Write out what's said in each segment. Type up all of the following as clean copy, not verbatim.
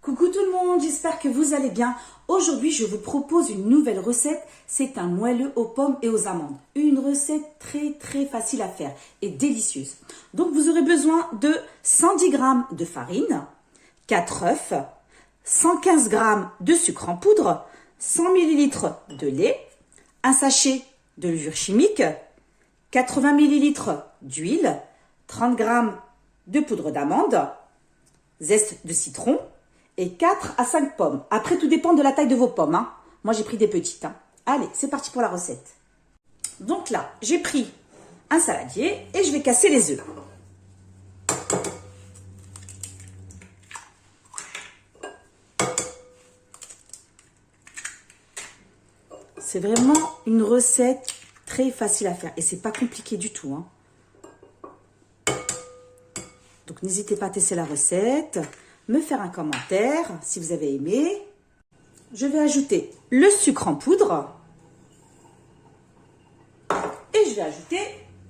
Coucou tout le monde, j'espère que vous allez bien. Aujourd'hui, je vous propose une nouvelle recette. C'est un moelleux aux pommes et aux amandes. Une recette très facile à faire et délicieuse. Donc, vous aurez besoin de 110 g de farine, 4 œufs, 115 g de sucre en poudre, 100 ml de lait, un sachet de levure chimique, 80 ml d'huile, 30 g de poudre d'amande, zeste de citron, et 4 à 5 pommes. Après, tout dépend de la taille de vos pommes. Hein. Moi, j'ai pris des petites. Hein. Allez, c'est parti pour la recette. Donc là, j'ai pris un saladier et je vais casser les œufs. C'est vraiment une recette très facile à faire et c'est pas compliqué du tout. Hein. Donc, n'hésitez pas à tester la recette. Me faire un commentaire si vous avez aimé. Je vais ajouter le sucre en poudre et je vais ajouter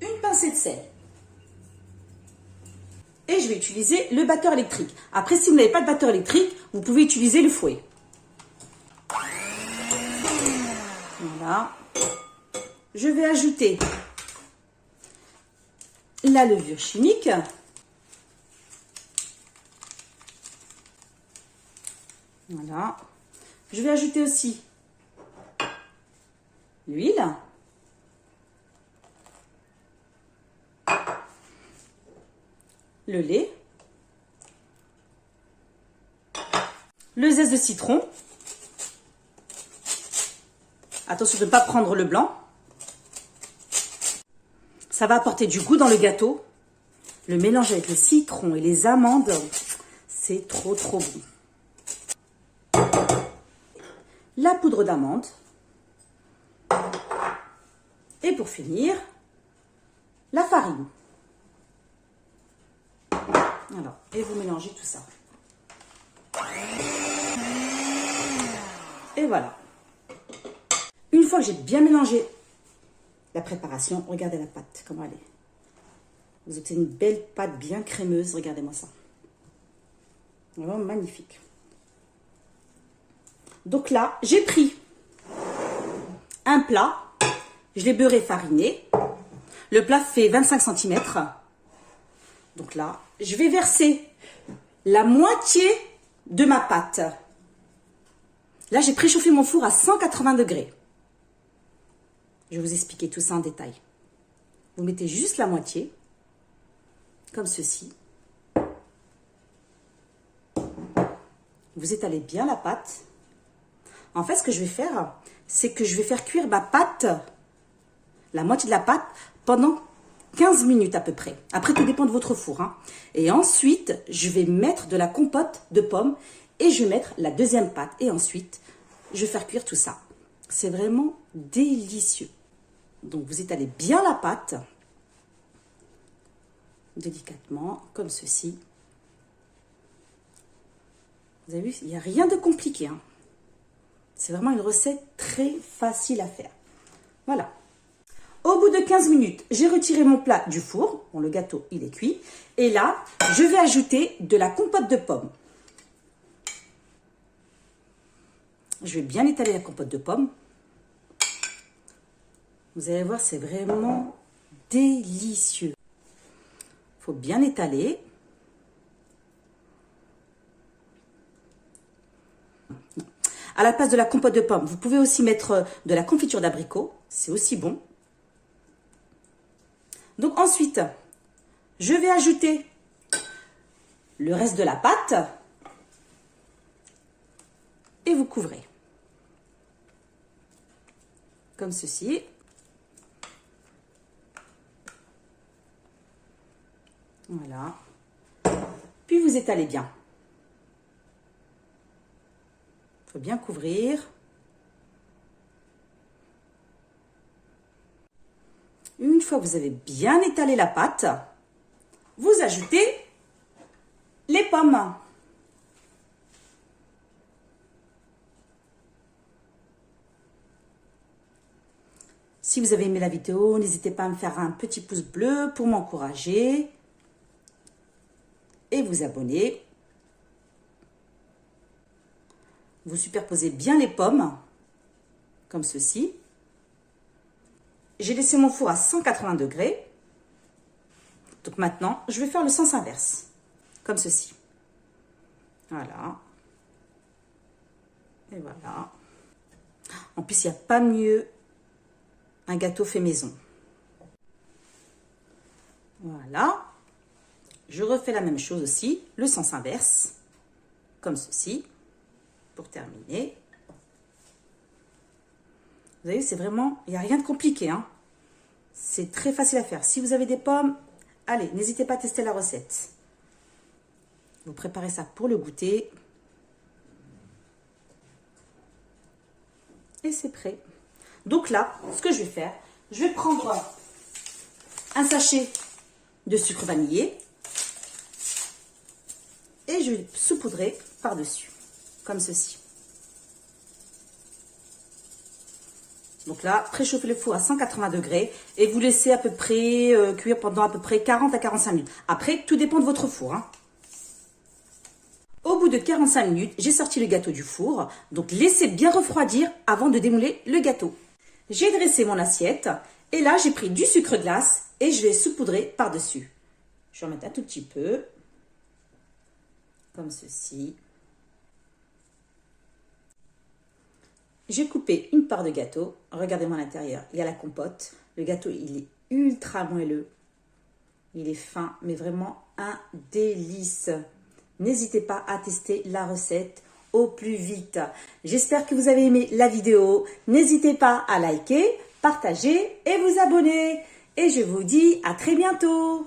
une pincée de sel. Et je vais utiliser le batteur électrique. Après, si vous n'avez pas de batteur électrique, vous pouvez utiliser le fouet. Voilà. Je vais ajouter la levure chimique. Voilà. Je vais ajouter aussi l'huile. Le lait. Le zeste de citron. Attention de ne pas prendre le blanc. Ça va apporter du goût dans le gâteau. Le mélange avec le citron et les amandes, c'est trop bon. La poudre d'amande. Et pour finir, la farine. Alors, et vous mélangez tout ça. Et voilà. Une fois que j'ai bien mélangé la préparation, regardez la pâte, comment elle est. Vous obtenez une belle pâte bien crémeuse, regardez-moi ça. Vraiment magnifique. Donc là, j'ai pris un plat, je l'ai beurré fariné. Le plat fait 25 cm. Donc là, je vais verser la moitié de ma pâte. Là, j'ai préchauffé mon four à 180 degrés. Je vais vous expliquer tout ça en détail. Vous mettez juste la moitié, comme ceci. Vous étalez bien la pâte. En fait, ce que je vais faire, c'est que je vais faire cuire ma pâte, la moitié de la pâte, pendant 15 minutes à peu près. Après, tout dépend de votre four. Hein. Et ensuite, je vais mettre de la compote de pommes et je vais mettre la deuxième pâte. Et ensuite, je vais faire cuire tout ça. C'est vraiment délicieux. Donc, vous étalez bien la pâte, délicatement, comme ceci. Vous avez vu, il n'y a rien de compliqué. Hein. C'est vraiment une recette très facile à faire. Voilà. Au bout de 15 minutes, j'ai retiré mon plat du four. Bon, le gâteau, il est cuit. Et là, je vais ajouter de la compote de pommes. Je vais bien étaler la compote de pommes. Vous allez voir, c'est vraiment délicieux. Il faut bien étaler. À la place de la compote de pommes, vous pouvez aussi mettre de la confiture d'abricot. C'est aussi bon. Donc ensuite, je vais ajouter le reste de la pâte. Et vous couvrez. Comme ceci. Voilà. Puis vous étalez bien. Il faut bien couvrir. Une fois que vous avez bien étalé la pâte, vous ajoutez les pommes. Si vous avez aimé la vidéo, n'hésitez pas à me faire un petit pouce bleu pour m'encourager et vous abonner. Vous superposez bien les pommes, comme ceci. J'ai laissé mon four à 180 degrés. Donc maintenant, je vais faire le sens inverse, comme ceci. Voilà. Et voilà. En plus, il n'y a pas mieux un gâteau fait maison. Voilà. Je refais la même chose aussi, le sens inverse, comme ceci, pour terminer. Vous voyez, c'est vraiment, il n'y a rien de compliqué, hein. C'est très facile à faire. Si vous avez des pommes, allez, n'hésitez pas à tester la recette. Vous préparez ça pour le goûter. Et c'est prêt. Donc là, ce que je vais faire, je vais prendre un sachet de sucre vanillé et je vais saupoudrer par-dessus, comme ceci. Donc là, préchauffez le four à 180 degrés et vous laissez à peu près cuire pendant à peu près 40 à 45 minutes. Après, tout dépend de votre four, hein. Au bout de 45 minutes, j'ai sorti le gâteau du four. Donc, laissez bien refroidir avant de démouler le gâteau. J'ai dressé mon assiette et là, j'ai pris du sucre glace et je vais saupoudrer par-dessus. Je vais en mettre un tout petit peu, comme ceci. J'ai coupé une part de gâteau. Regardez-moi à l'intérieur, il y a la compote. Le gâteau, il est ultra moelleux. Il est fin, mais vraiment un délice. N'hésitez pas à tester la recette au plus vite. J'espère que vous avez aimé la vidéo. N'hésitez pas à liker, partager et vous abonner. Et je vous dis à très bientôt.